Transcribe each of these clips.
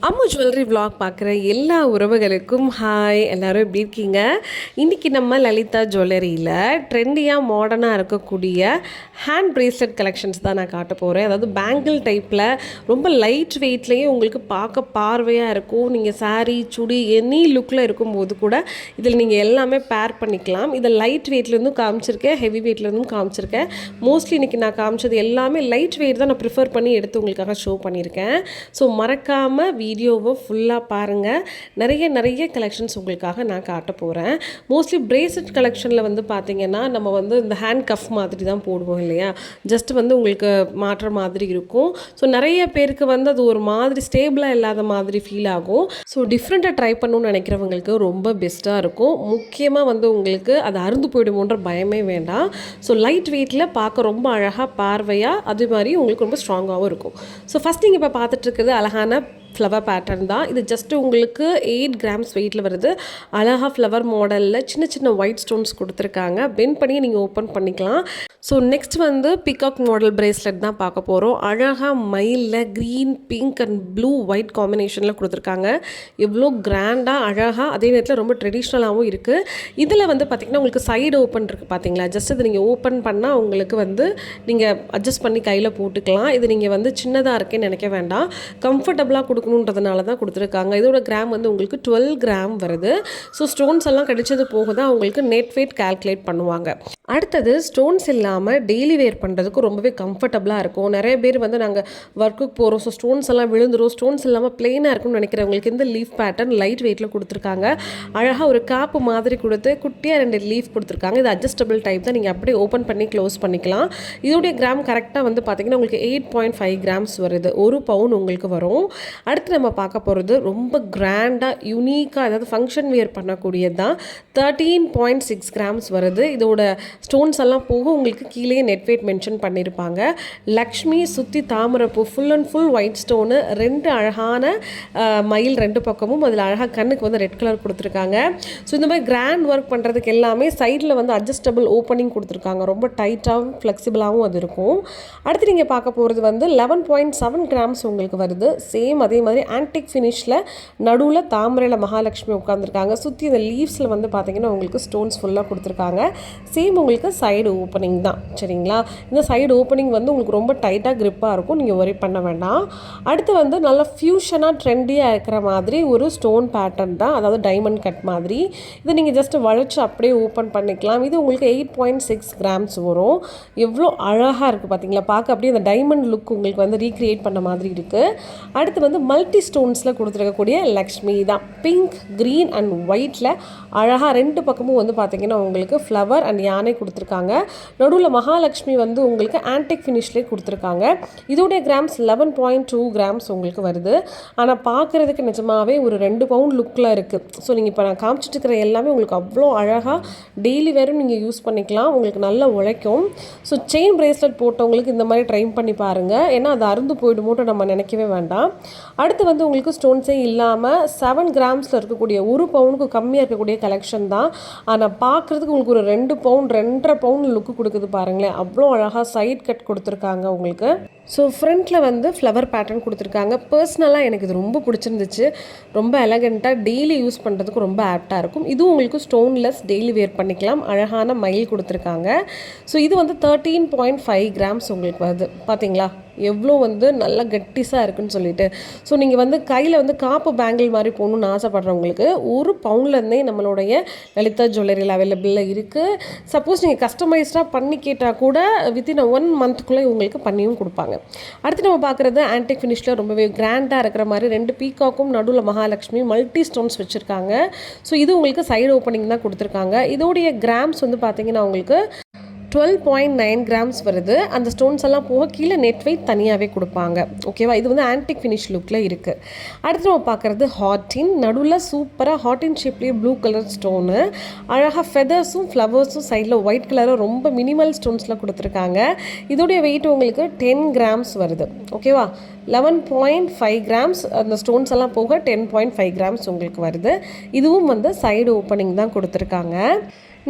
Ammu jewellery vlog பார்க்குற எல்லா உறவுகளுக்கும் ஹாய், எல்லோரும் எப்படி இருக்கீங்க? இன்றைக்கி நம்ம லலிதா ஜுவல்லரியில் ட்ரெண்டியாக மாடர்னாக இருக்கக்கூடிய ஹேண்ட் ப்ரேஸ்லெட் கலெக்ஷன்ஸ் தான் நான் காட்ட போகிறேன். அதாவது பேங்கிள் டைப்பில் ரொம்ப லைட் வெயிட்லேயே உங்களுக்கு பார்க்க பார்வையாக இருக்கும். நீங்கள் சாரீ சுடி எனி லுக்கில் இருக்கும்போது கூட இதில் நீங்கள் எல்லாமே பேர் பண்ணிக்கலாம். இதை லைட் வெயிட்லேருந்தும் காமிச்சிருக்கேன், ஹெவி வெயிட்லேருந்தும் காமிச்சிருக்கேன். மோஸ்ட்லி இன்றைக்கி நான் காமிச்சது எல்லாமே லைட் வெயிட் தான் நான் ப்ரிஃபர் பண்ணி எடுத்து உங்களுக்காக ஷோ பண்ணியிருக்கேன். ஸோ மறக்காமல் வீடியோவை ஃபுல்லாக பாருங்கள். நிறைய கலெக்ஷன்ஸ் உங்களுக்காக நான் காட்ட போகிறேன். மோஸ்ட்லி பிரேஸ்லெட் கலெக்ஷனில் வந்து பார்த்திங்கன்னா நம்ம வந்து இந்த ஹேண்ட் கஃப் மாதிரி தான் போடுவோம் இல்லையா, ஜஸ்ட் வந்து உங்களுக்கு மாற்ற மாதிரி இருக்கும். ஸோ நிறைய பேருக்கு வந்து அது ஒரு மாதிரி ஸ்டேபிளாக இல்லாத மாதிரி ஃபீல் ஆகும். ஸோ டிஃப்ரெண்ட்டாக ட்ரை பண்ணணும்னு நினைக்கிறவங்களுக்கு ரொம்ப பெஸ்ட்டாக இருக்கும். முக்கியமாக வந்து உங்களுக்கு அது அருந்து போயிடுமோன்ற பயமே வேண்டாம். ஸோ லைட் வெயிட்டில் பார்க்க ரொம்ப அழகாக பார்வையாக, அது மாதிரி உங்களுக்கு ரொம்ப ஸ்ட்ராங்காகவும் இருக்கும். ஸோ ஃபஸ்ட் நீங்கள் இப்போ பார்த்துட்ருக்குறது அழகான ஃப்ளவர் பேட்டர்ன் தான். இது ஜஸ்ட்டு உங்களுக்கு 8 கிராம்ஸ் வெயிட்டில் வருது. அழகாக ஃப்ளவர் மாடலில் சின்ன ஒயிட் ஸ்டோன்ஸ் கொடுத்துருக்காங்க. பெண்ட் பண்ணி நீங்கள் ஓப்பன் பண்ணிக்கலாம். ஸோ நெக்ஸ்ட் வந்து பிகாக் மாடல் பிரேஸ்லெட் தான் பார்க்க போகிறோம். அழகாக மயிலில் green, pink and blue white காம்பினேஷனில் கொடுத்துருக்காங்க. எவ்வளோ கிராண்டாக அழகாக, அதே நேரத்தில் ரொம்ப ட்ரெடிஷ்னலாகவும் இருக்குது. இதில் வந்து பார்த்திங்கன்னா உங்களுக்கு சைடு ஓப்பன் இருக்குது பார்த்தீங்களா, ஜஸ்ட் இது நீங்கள் ஓப்பன் பண்ணால் உங்களுக்கு வந்து நீங்கள் அட்ஜஸ்ட் பண்ணி கையில் போட்டுக்கலாம். இது நீங்கள் வந்து சின்னதாக இருக்கேன்னு நினைக்க வேண்டாம், கம்ஃபர்டபுளாக கொடுக்கணுன்றதுனால தான் கொடுத்துருக்காங்க. இதோட கிராம் வந்து உங்களுக்கு 12 கிராம் வருது. ஸோ ஸ்டோன்ஸ் எல்லாம் கிடைச்சது போக தான் உங்களுக்கு நெட் வெயிட் கால்குலேட் பண்ணுவாங்க. அடுத்தது ஸ்டோன்ஸ் இல்லாமல் டெய்லி வேர் பண்ணுறதுக்கு ரொம்பவே கம்ஃபர்டபுளாக இருக்கும். நிறைய பேர் வந்து நாங்கள் ஒர்க்குக்கு போகிறோம், ஸோ ஸ்டோன்ஸ் எல்லாம் விழுந்துரும், ஸ்டோன்ஸ் இல்லாமல் பிளெயினாக இருக்கும்னு நினைக்கிறவங்களுக்கு இந்த லீஃப் பேட்டர்ன் லைட் வெயிட்டில் கொடுத்துருக்காங்க. அழகாக ஒரு காப்பு மாதிரி கொடுத்து குட்டியாக 2 லீஃப் கொடுத்துருக்காங்க. இது அட்ஜஸ்டபிள் டைப் தான், நீங்கள் அப்படியே ஓப்பன் பண்ணி க்ளோஸ் பண்ணிக்கலாம். இதோடைய கிராம் கரெக்டாக வந்து பார்த்திங்கன்னா உங்களுக்கு 8.5 கிராம்ஸ் வருது. 1 பவுன் உங்களுக்கு வரும். அடுத்து நம்ம பார்க்க போகிறது ரொம்ப கிராண்டாக யூனிக்காக, அதாவது ஃபங்க்ஷன் வியர் பண்ணக்கூடியது தான். 13.6 கிராம்ஸ் வருது. இதோட ஸ்டோன்ஸ் எல்லாம் போக உங்களுக்கு கீழே நெட் வெயிட் மென்ஷன் பண்ணியிருப்பாங்க. லக்ஷ்மி சுற்றி தாமரைப்பூ, full and full white stone, 2 அழகான மயில் 2 பக்கமும், அதில் அழகாக கண்ணுக்கு வந்து ரெட் கலர் கொடுத்துருக்காங்க. ஸோ இந்த மாதிரி கிராண்ட் ஒர்க் பண்ணுறதுக்கு எல்லாமே சைடில் வந்து அட்ஜஸ்டபிள் ஓப்பனிங் கொடுத்துருக்காங்க. ரொம்ப டைட்டாகவும் ஃப்ளெக்சிபிளாகவும் அது இருக்கும். அடுத்து நீங்கள் பார்க்க போகிறது வந்து 11.7 கிராம்ஸ் உங்களுக்கு வருது. சேம் அதே மாதிரி ஆன்டிக் ஃபினிஷில் நடுவில் தாமரையில் மகாலட்சுமி உட்காந்துருக்காங்க. சுற்றி இந்த லீவ்ஸில் வந்து பார்த்திங்கன்னா உங்களுக்கு ஸ்டோன்ஸ் ஃபுல்லாக கொடுத்துருக்காங்க. சேம் உங்களுக்கு சைடு ஓப்பனிங் தான், சரிங்களா? இந்த சைடு ஓப்பனிங் வந்து உங்களுக்கு ரொம்ப டைட்டாக கிரிப்பாக இருக்கும், நீங்கள் ஒரி பண்ண வேண்டாம். அடுத்து வந்து நல்ல ஃபியூஷனாக ட்ரெண்டியாக இருக்கிற மாதிரி ஒரு ஸ்டோன் பேட்டர்ன் தான், அதாவது டைமண்ட் கட் மாதிரி. இதை நீங்கள் ஜஸ்ட் வளைச்சு அப்படியே ஓப்பன் பண்ணிக்கலாம். இது உங்களுக்கு 8.6 கிராம்ஸ் வரும். எவ்வளோ அழகாக இருக்குது பார்த்தீங்களா, பார்க்க அப்படியே அந்த டைமண்ட் லுக் உங்களுக்கு வந்து ரீக்ரியேட் பண்ண மாதிரி இருக்குது. அடுத்து வந்து மல்டி ஸ்டோன்ஸில் கொடுத்துருக்கக்கூடிய லக்ஷ்மி தான். பிங்க், க்ரீன் அண்ட் ஒயிட்டில் அழகாக 2 பக்கமும் வந்து பார்த்திங்கன்னா உங்களுக்கு ஃப்ளவர் அண்ட் யானை கொடுத்துருக்காங்க. நடுவில் மகாலட்சுமி வந்து உங்களுக்கு ஆன்டிக் ஃபினிஷ்லேயே கொடுத்துருக்காங்க. இதோடைய கிராம்ஸ் 11.2 கிராம்ஸ் உங்களுக்கு வருது. ஆனால் பார்க்குறதுக்கு நிஜமாகவே ஒரு 2 பவுண்ட் லுக்கில் இருக்குது. ஸோ நீங்கள் இப்போ நான் காமிச்சிட்டு இருக்கிற எல்லாமே உங்களுக்கு அவ்வளோ அழகாக டெய்லி வேரும் நீங்கள் யூஸ் பண்ணிக்கலாம், உங்களுக்கு நல்லா உழைக்கும். ஸோ செயின் பிரேஸ்லெட் போட்டவங்களுக்கு இந்த மாதிரி ட்ரை பண்ணி பாருங்கள், ஏன்னா அது அருந்து போய்டுமோட்டு நம்ம நினைக்கவே வேண்டாம். அடுத்து வந்து உங்களுக்கு ஸ்டோன்ஸே இல்லாமல் 7 கிராம்ஸில் இருக்கக்கூடிய 1 பவுனுக்கு கம்மியாக இருக்கக்கூடிய கலெக்ஷன் தான். ஆனால் பார்க்குறதுக்கு உங்களுக்கு ஒரு 2 பவுண்ட் 2.5 பவுண்ட் லுக்கு கொடுக்குது பாருங்களேன். அவ்வளோ அழகாக சைட் கட் கொடுத்துருக்காங்க உங்களுக்கு. ஸோ ஃப்ரண்ட்டில் வந்து ஃப்ளவர் பேட்டர்ன் கொடுத்துருக்காங்க. பர்சனலாக எனக்கு இது ரொம்ப பிடிச்சிருந்துச்சு. ரொம்ப எலகண்ட்டாக டெய்லி யூஸ் பண்ணுறதுக்கு ரொம்ப ஆப்டாக இருக்கும். இதுவும் உங்களுக்கு ஸ்டோன்லெஸ் டெய்லி வேர் பண்ணிக்கலாம். அழகான மயில் கொடுத்துருக்காங்க. ஸோ இது வந்து 13.5 கிராம்ஸ் உங்களுக்கு வருது. பார்த்தீங்களா எவ்வளோ வந்து நல்லா கட்டிஸாக இருக்குன்னு சொல்லிட்டு. ஸோ நீங்கள் வந்து கையில் வந்து காப்பு பேங்கிள் மாதிரி போகணுன்னு ஆசைப்படுறவங்களுக்கு 1 பவுண்ட்லேருந்தே நம்மளுடைய லலிதா ஜுவல்லரியில் அவைலபிளில் இருக்குது. சப்போஸ் நீங்கள் கஸ்டமைஸ்டாக பண்ணி கேட்டால் கூட வித்தின் 1 மந்த்துக்குள்ளே உங்களுக்கு பண்ணியும் கொடுப்பாங்க. அடுத்து நம்ம பார்க்குறது ஆன்டிக் ஃபினிஷில் ரொம்பவே கிராண்டாக இருக்கிற மாதிரி 2 பீகாக்கும் நடுவில் மகாலட்சுமி மல்டி ஸ்டோன்ஸ் வச்சுருக்காங்க. ஸோ இது உங்களுக்கு சைடு ஓப்பனிங் தான் கொடுத்துருக்காங்க. இதோடைய கிராம்ஸ் வந்து பார்த்திங்கன்னா உங்களுக்கு 12.9 கிராம்ஸ் வருது. அந்த ஸ்டோன்ஸ் எல்லாம் போக கீழே நெட் வெயிட் தனியாகவே கொடுப்பாங்க, ஓகேவா? இது வந்து ஆன்டிக் ஃபினிஷ் லுக்கில் இருக்குது. அடுத்து நம்ம பார்க்குறது ஹார்டின், நடுவில் சூப்பராக ஹார்டின் ஷேப்லேயே ப்ளூ கலர் ஸ்டோனு, அழகாக ஃபெதர்ஸும் ஃப்ளவர்ஸும் சைடில் ஒயிட் கலரும் ரொம்ப மினிமல் ஸ்டோன்ஸில் கொடுத்துருக்காங்க. இதோடைய வெயிட் உங்களுக்கு 10 கிராம்ஸ் வருது, ஓகேவா? 11.5 கிராம்ஸ் அந்த ஸ்டோன்ஸ் எல்லாம் போக 10.5 கிராம்ஸ் உங்களுக்கு வருது. இதுவும் வந்து சைடு ஓப்பனிங் தான் கொடுத்துருக்காங்க.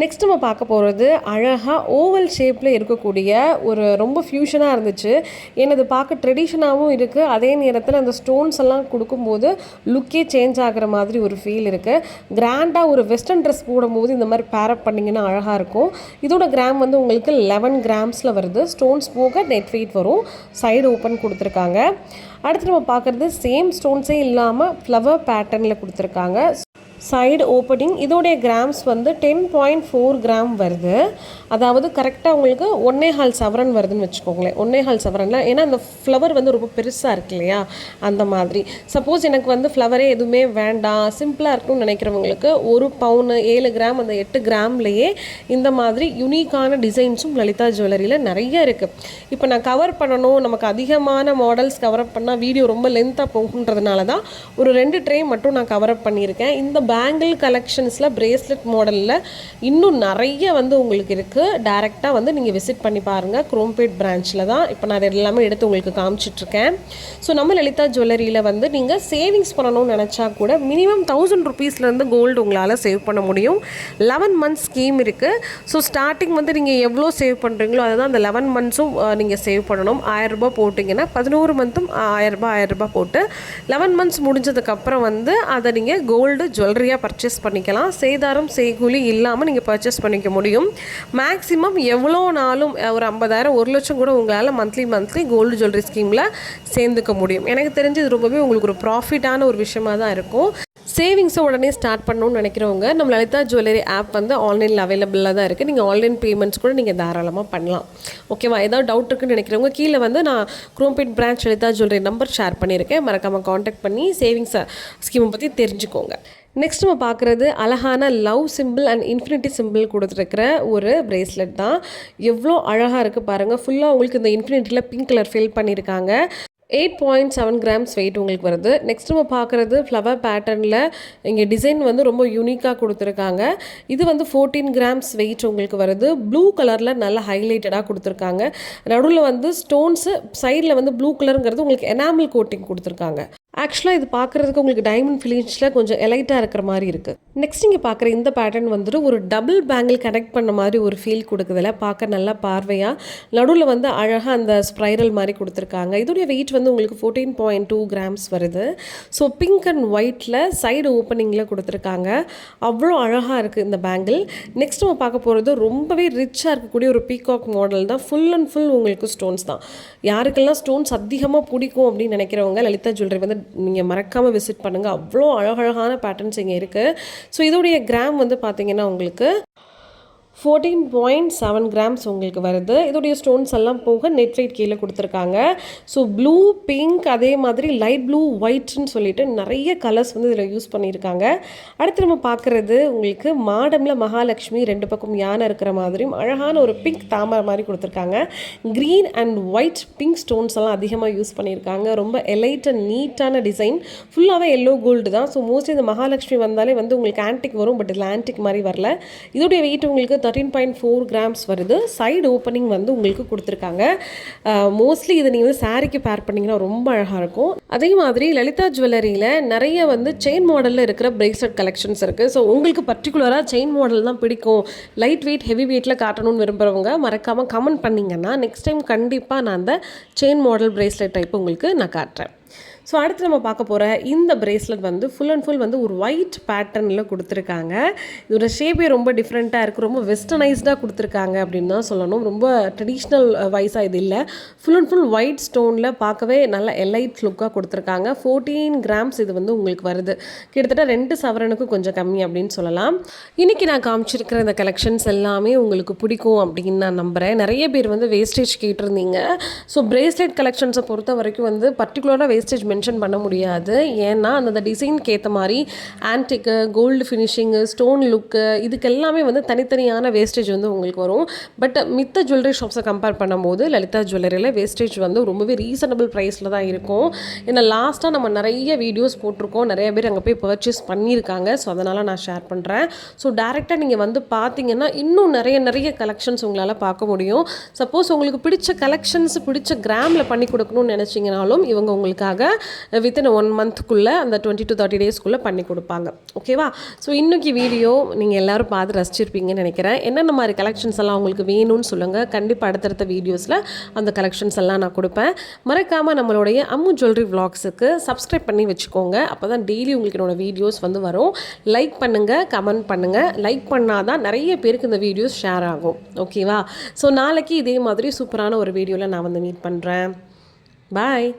நெக்ஸ்ட் நம்ம பார்க்க போகிறது அழகாக ஓவல் ஷேப்பில் இருக்கக்கூடிய ஒரு ரொம்ப ஃப்யூஷனாக இருந்துச்சு. ஏன்னா இது பார்க்க ட்ரெடிஷனாகவும் இருக்குது, அதே நேரத்தில் அந்த ஸ்டோன்ஸ் எல்லாம் கொடுக்கும்போது லுக்கே சேஞ்ச் ஆகிற மாதிரி ஒரு ஃபீல் இருக்குது. கிராண்டாக ஒரு வெஸ்டர்ன் ட்ரெஸ் போடும்போது இந்த மாதிரி பேரப் பண்ணிங்கன்னா அழகாக இருக்கும். இதோட கிராம் வந்து உங்களுக்கு 11 கிராம்ஸில் வருது. ஸ்டோன்ஸ் போக நெட் வெயிட் வரும். சைடு ஓப்பன் கொடுத்துருக்காங்க. அடுத்து நம்ம பார்க்குறது சேம் ஸ்டோன்ஸே இல்லாமல் ஃப்ளவர் பேட்டர்னில் கொடுத்துருக்காங்க. Side opening. இதோடைய கிராம்ஸ் வந்து 10.4 கிராம் வருது. அதாவது கரெக்டாக உங்களுக்கு 1.25 சவரன் வருதுன்னு வச்சுக்கோங்களேன். 1.25 சவரனில், ஏன்னா அந்த ஃப்ளவர் வந்து ரொம்ப பெருசாக இருக்கு இல்லையா, அந்த மாதிரி. சப்போஸ் எனக்கு வந்து ஃப்ளவரே எதுவுமே வேண்டாம், சிம்பிளாக இருக்கணும்னு நினைக்கிறவங்களுக்கு 1 பவுன் 7 கிராம் அந்த 8 கிராம்லேயே இந்த மாதிரி யூனிக்கான டிசைன்ஸும் லலிதா ஜுவல்லரியில் நிறைய இருக்குது. இப்போ நான் கவர் பண்ணணும், நமக்கு அதிகமான மாடல்ஸ் கவர் அப் பண்ணால் வீடியோ ரொம்ப லென்த்தாக போகுன்றதுனால தான் ஒரு 2 ட்ரே மட்டும் நான் கவர் அப் பண்ணியிருக்கேன். இந்த பேங்கிள் கலெக்ஷன்ஸில் பிரேஸ்லெட் மாடலில் இன்னும் நிறைய வந்து உங்களுக்கு இருக்குது. டைரெக்டாக வந்து நீங்கள் விசிட் பண்ணி பாருங்கள். குரோம்பேட் பிரான்ச்சில் தான் இப்போ நான் அதை எல்லாமே எடுத்து உங்களுக்கு காமிச்சிட்ருக்கேன். ஸோ நம்ம லலிதா ஜுவல்லரியில் வந்து நீங்கள் சேவிங்ஸ் பண்ணணும்னு நினச்சா கூட மினிமம் 1000 ருபீஸ்லேருந்து கோல்டு உங்களால் சேவ் பண்ண முடியும். 11 மந்த்ஸ் ஸ்கீம் இருக்குது. ஸோ ஸ்டார்டிங் வந்து நீங்கள் எவ்வளோ சேவ் பண்ணுறீங்களோ அதுதான் அந்த 11 மந்த்ஸும் நீங்கள் சேவ் பண்ணணும். 1000 ரூபாய் போட்டிங்கன்னா 11 மந்த்தும் 1000 ரூபாய் போட்டு 11 மந்த்ஸ் முடிஞ்சதுக்கப்புறம் வந்து அதை நீங்கள் கோல்டு ஜுவல்லரியாக பர்ச்சேஸ் பண்ணிக்கலாம். சேதாரம் செய்கூலி இல்லாமல் நீங்கள் பர்ச்சேஸ் பண்ணிக்க முடியும். மேக்ஸிமம் எவ்வளோ நாளும் ஒரு 50,000 1 லட்சம் கூட உங்களால் மந்த்லி கோல்டு ஜுவல்லரி ஸ்கீமில் சேர்ந்துக்க முடியும். எனக்கு தெரிஞ்சு இது ரொம்பவே உங்களுக்கு ஒரு ப்ராஃபிட்டான ஒரு விஷயமாக தான் இருக்கும். சேவிங்ஸை உடனே ஸ்டார்ட் பண்ணணும்னு நினைக்கிறவங்க நம்ம லலிதா ஜுவல்லரி ஆப் வந்து ஆன்லைனில் அவைலபிளாக தான் இருக்குது. நீங்கள் ஆன்லைன் பேமெண்ட்ஸ் கூட நீங்கள் தாராளமாக பண்ணலாம். ஓகேவா? ஏதாவது டவுட் இருக்குன்னு நினைக்கிறவங்க கீழே வந்து நான் Chromepet branch Lalitha jewellery number share பண்ணியிருக்கேன். மறக்காமல் காண்டாக்ட் பண்ணி சேவிங்ஸ் ஸ்கீமை பற்றி தெரிஞ்சுக்கோங்க. நெக்ஸ்ட் நம்ம பார்க்குறது அழகான love simple and infinity simple கொடுத்துருக்கிற ஒரு பிரேஸ்லெட் தான். எவ்வளோ அழகாக இருக்குது பாருங்கள். ஃபுல்லாக உங்களுக்கு இந்த இன்ஃபினிட்டியில் பிங்க் கலர் ஃபில் பண்ணியிருக்காங்க. 8.7 கிராம்ஸ் வெயிட் உங்களுக்கு வருது. நெக்ஸ்ட் நம்ம பார்க்குறது ஃப்ளவர் பேட்டர்னில் இங்கே டிசைன் வந்து ரொம்ப யூனிக்காக கொடுத்துருக்காங்க. இது வந்து 14 கிராம்ஸ் வெயிட் உங்களுக்கு வருது. ப்ளூ கலரில் நல்லா ஹைலைட்டடாக கொடுத்துருக்காங்க. நடுவில் வந்து ஸ்டோன்ஸு, சைடில் வந்து ப்ளூ கலருங்கிறது உங்களுக்கு எனாமல் கோட்டிங் கொடுத்துருக்காங்க. ஆக்சுவலாக இது பார்க்குறதுக்கு உங்களுக்கு டைமண்ட் ஃபினிஷில் கொஞ்சம் எலைட்டாக இருக்கிற மாதிரி இருக்குது. நெக்ஸ்ட் இங்கே பார்க்குற இந்த பேட்டர்ன் வந்துட்டு ஒரு டபுள் பேங்கிள் கனெக்ட் பண்ண மாதிரி ஒரு ஃபீல் கொடுக்குதில்ல, பார்க்க நல்லா பார்வையாக. நடுவில் வந்து அழகாக அந்த ஸ்ப்ரைரல் மாதிரி கொடுத்துருக்காங்க. இதோடைய வெயிட் வந்து உங்களுக்கு 14.2 கிராம்ஸ் வருது. ஸோ பிங்க் அண்ட் ஒயிட்டில் சைடு ஓப்பனிங்கில் கொடுத்துருக்காங்க. அவ்வளோ அழகாக இருக்குது இந்த பேங்கிள். நெக்ஸ்ட் நம்ம பார்க்க போகிறது ரொம்பவே ரிச்சாக இருக்கக்கூடிய ஒரு பீகாக் மாடல் தான். ஃபுல் அண்ட் ஃபுல் உங்களுக்கு ஸ்டோன்ஸ் தான். யாருக்கெல்லாம் ஸ்டோன்ஸ் அதிகமாக பிடிக்கும் அப்படின்னு நினைக்கிறவங்க லலிதா ஜுவல்லரி வந்து நீங்கள் மறக்காமல் விசிட் பண்ணுங்கள். அவ்வளோ அழகழகான பேட்டர்ன்ஸ் இங்கே இருக்குது. ஸோ இதோடைய கிராம் வந்து பார்த்திங்கன்னா உங்களுக்கு 14.7 கிராம்ஸ் உங்களுக்கு வருது. இதோடைய ஸ்டோன்ஸ் எல்லாம் போக நெட் வெயிட் கீழே கொடுத்துருக்காங்க. ஸோ ப்ளூ, பிங்க், அதே மாதிரி லைட் ப்ளூ, ஒயிட்னு சொல்லிட்டு நிறைய கலர்ஸ் வந்து இதில் யூஸ் பண்ணியிருக்காங்க. அடுத்து நம்ம பார்க்குறது உங்களுக்கு மாடமில் மகாலட்சுமி 2 பக்கம் யானை இருக்கிற மாதிரியும் அழகான ஒரு பிங்க் தாமரை மாதிரி கொடுத்துருக்காங்க. Green and white pink stones எல்லாம் அதிகமாக யூஸ் பண்ணியிருக்காங்க. ரொம்ப எலைட் அண்ட் நீட்டான டிசைன். ஃபுல்லாகவே எல்லோ கோல்டு தான். ஸோ மோஸ்ட்லி இந்த மகாலட்சுமி வந்தாலே வந்து உங்களுக்கு ஆன்டிக் வரும். பட் இதில் ஆன்டிக் மாதிரி வரல. இதோடைய வெயிட் உங்களுக்கு 13.4 கிராம்ஸ் வருது. சைடு ஓப்பனிங் வந்து உங்களுக்கு கொடுத்துருக்காங்க. மோஸ்ட்லி இதை நீங்கள் வந்து சாரிக்கு பேர் பண்ணிங்கன்னா ரொம்ப அழகாக இருக்கும். அதே மாதிரி லலிதா ஜுவல்லரியில் நிறைய வந்து செயின் மாடலில் இருக்கிற பிரேஸ்லெட் கலெக்ஷன்ஸ் இருக்குது. ஸோ உங்களுக்கு பர்டிகுலராக செயின் மாடல் தான் பிடிக்கும், லைட் வெயிட் ஹெவி வெயிட்டில் காட்டணும்னு விரும்புகிறவங்க மறக்காமல் கமெண்ட் பண்ணிங்கன்னா நெக்ஸ்ட் டைம் கண்டிப்பாக நான் அந்த செயின் மாடல் பிரேஸ்லெட் டைப் உங்களுக்கு நான் காட்டுறேன். ஸோ அடுத்து நம்ம பார்க்க போகிற இந்த பிரேஸ்லெட் வந்து ஃபுல் அண்ட் ஃபுல் வந்து ஒரு ஒயிட் பேட்டர்னில் கொடுத்துருக்காங்க. இதோட ஷேப்பே ரொம்ப டிஃப்ரெண்ட்டாக இருக்குது. ரொம்ப வெஸ்டர்னைஸ்டாக கொடுத்துருக்காங்க அப்படின்னு தான் சொல்லணும். ரொம்ப ட்ரெடிஷ்னல் வைஸாக இது இல்லை. ஃபுல் அண்ட் ஃபுல் ஒயிட் ஸ்டோனில் பார்க்கவே நல்ல எலைட் லுக்காக கொடுத்துருக்காங்க. 14 கிராம்ஸ் இது வந்து உங்களுக்கு வருது. கிட்டத்தட்ட 2 சவரனுக்கு கொஞ்சம் கம்மி அப்படின்னு சொல்லலாம். இன்றைக்கி நான் காமிச்சிருக்கிற இந்த கலெக்ஷன்ஸ் எல்லாமே உங்களுக்கு பிடிக்கும் அப்படின்னு நான் நம்புகிறேன். நிறைய பேர் வந்து வேஸ்டேஜ் கேட்டிருந்தீங்க. ஸோ பிரேஸ்லெட் கலெக்ஷன்ஸை பொறுத்த வரைக்கும் வந்து பர்டிகுலராக வேஸ்டேஜ் மென்ஷன் பண்ண முடியாது. ஏன்னா அந்த டிசைனுக்கு ஏற்ற மாதிரி ஆன்டிக்கு, கோல்டு ஃபினிஷிங்கு, ஸ்டோன் லுக்கு, இதுக்கு எல்லாமே வந்து தனித்தனியான வேஸ்டேஜ் வந்து உங்களுக்கு வரும். பட் மித்த ஜுவல்லரி ஷாப்ஸை கம்பேர் பண்ணும்போது லலிதா ஜுவல்லரியில் வேஸ்டேஜ் வந்து ரொம்பவே ரீசனபிள் ப்ரைஸில் தான் இருக்கும். ஏன்னா லாஸ்ட்டாக நம்ம நிறைய வீடியோஸ் போட்டிருக்கோம், நிறைய பேர் அங்கே போய் பர்ச்சேஸ் பண்ணியிருக்காங்க. ஸோ அதனால் நான் ஷேர் பண்ணுறேன். ஸோ டேரெக்டாக நீங்கள் வந்து பார்த்தீங்கன்னா இன்னும் நிறைய கலெக்ஷன்ஸ் உங்களால் பார்க்க முடியும். சப்போஸ் உங்களுக்கு பிடிச்ச கலெக்ஷன்ஸ் பிடிச்ச கிராமில் பண்ணி கொடுக்கணும்னு நினச்சிங்கனாலும் இவங்க உங்களுக்காக வித்தின் 1 மந்த்துக்குள்ளே அந்த 20 to 30 டேஸ்க்குள்ளே பண்ணி கொடுப்பாங்க. ஓகேவா? ஸோ இன்றைக்கி வீடியோ நீங்கள் எல்லோரும் பார்த்து ரசிச்சிருப்பீங்கன்னு நினைக்கிறேன். என்னென்ன மாதிரி கலெக்ஷன்ஸ் எல்லாம் உங்களுக்கு வேணும்னு சொல்லுங்கள். கண்டிப்பாக அடுத்தடுத்த வீடியோஸில் அந்த கலெக்ஷன்ஸ் எல்லாம் நான் கொடுப்பேன். மறக்காமல் நம்மளுடைய அம்மு ஜுவல்லரி விலாக்ஸுக்கு சப்ஸ்கிரைப் பண்ணி வச்சுக்கோங்க. அப்போ தான் டெய்லி உங்களுக்கு என்னோடய வீடியோஸ் வரும். லைக் பண்ணுங்கள், கமெண்ட் பண்ணுங்கள். லைக் பண்ணால் தான் நிறைய பேருக்கு இந்த வீடியோஸ் ஷேர் ஆகும். ஓகேவா? ஸோ நாளைக்கு இதே மாதிரி சூப்பரான ஒரு வீடியோவில் நான் மீட் பண்ணுறேன். பாய்.